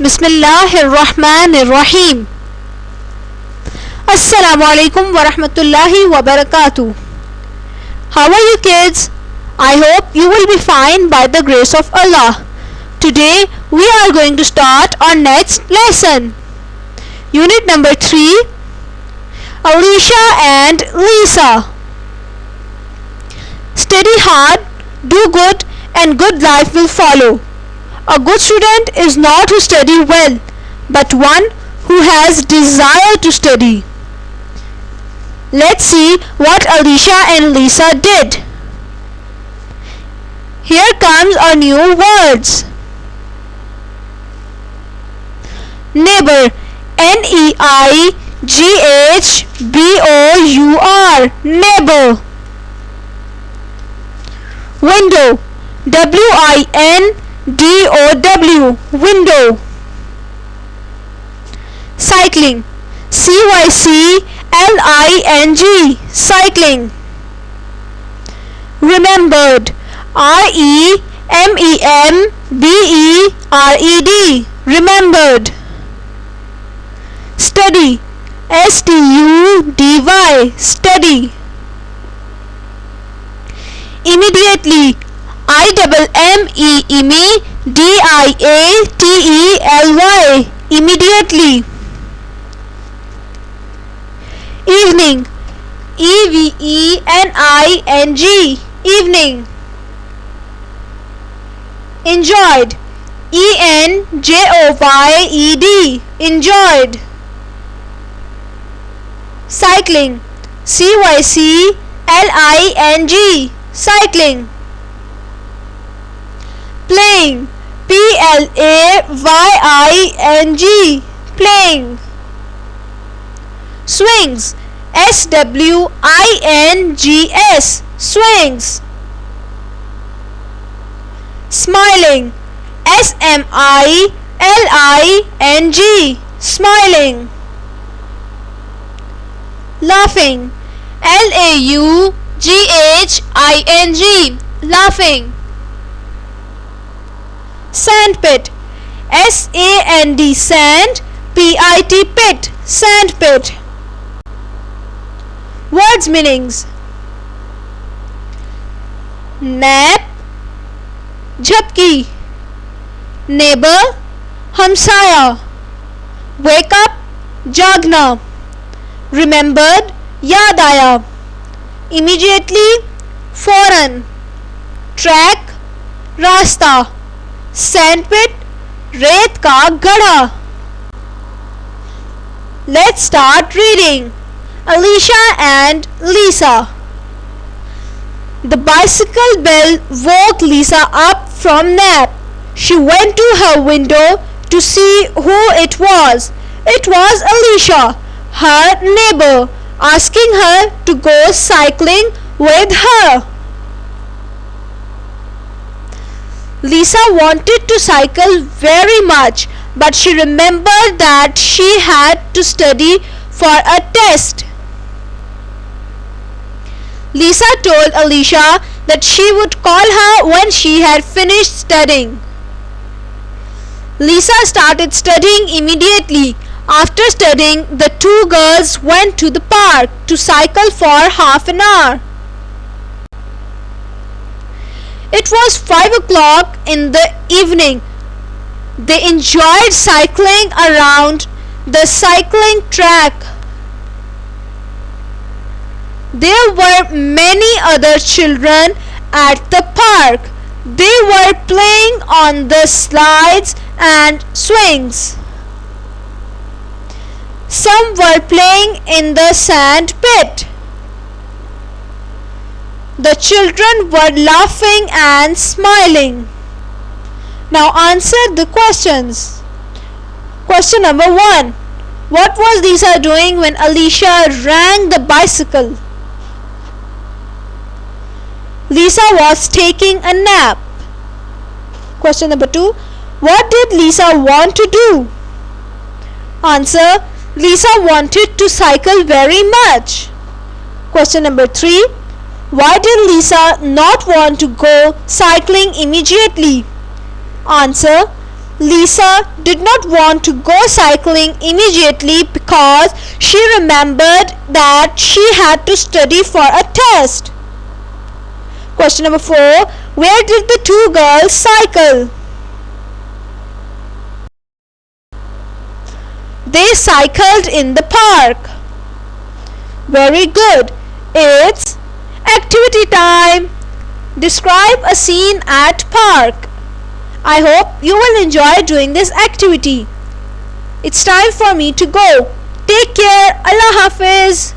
Bismillahirrahmanirrahim. Assalamu alaikum wa rahmatullahi wa barakatuh. How are you kids? I hope you will be fine by the grace of Allah. Today we are going to start our next lesson. Unit number 3, Alicia and Lisa. Study hard, do good, and good life will follow. A good student is not who study well, but one who has desire to study. Let's see what Alicia and Lisa did. Here comes our new words. Neighbor, N-E-I-G-H-B-O-U-R, neighbor. Window, W-I-N-D-O-W, window. Cycling, C-Y-C-L-I-N-G, cycling. Remembered, R-E-M-E-M-B-E-R-E-D, remembered. Study, S-T-U-D-Y, study. Immediately, I-M-M-E-D-I-A-T-E-L-Y, immediately. Evening, E-V-E-N-I-N-G, evening. Enjoyed, E-N-J-O-Y-E-D, enjoyed. Cycling, C-Y-C-L-I-N-G, cycling. Playing, P-L-A-Y-I-N-G, playing. Swings, S-W-I-N-G-S, swings. Smiling, S-M-I-L-I-N-G, smiling. Laughing, L-A-U-G-H-I-N-G, laughing. Sandpit, S-A-N-D, sand, P-I-T, pit, sandpit. Words meanings. Nap, झपकी. Neighbor, हमसाया. Wake up, जागना. Remembered, याद आया. Immediately, फौरन. Track, रास्ता. Sandpit, रेत का गड्ढा. Let's start reading. Alicia and Lisa. The bicycle bell woke Lisa up from nap. She went to her window to see who it was. It was Alicia, her neighbor, asking her to go cycling with her. Lisa wanted to cycle very much, but she remembered that she had to study for a test. Lisa told Alicia that she would call her when she had finished studying. Lisa started studying immediately. After studying, the two girls went to the park to cycle for half an hour. It was 5 o'clock in the evening. They enjoyed cycling around the cycling track. There were many other children at the park. They were playing on the slides and swings. Some were playing in the sand pit. The children were laughing and smiling. Now answer the questions. Question number 1. What was Lisa doing when Alicia rang the bicycle? Lisa was taking a nap. Question number 2. What did Lisa want to do? Answer. Lisa wanted to cycle very much. Question number 3. Why did Lisa not want to go cycling immediately? Answer. Lisa did not want to go cycling immediately because she remembered that she had to study for a test. Question number 4. Where did the two girls cycle? They cycled in the park. Very good. It's activity time. Describe a scene at park. I hope you will enjoy doing this activity. It's time for me to go. Take care. Allah Hafiz.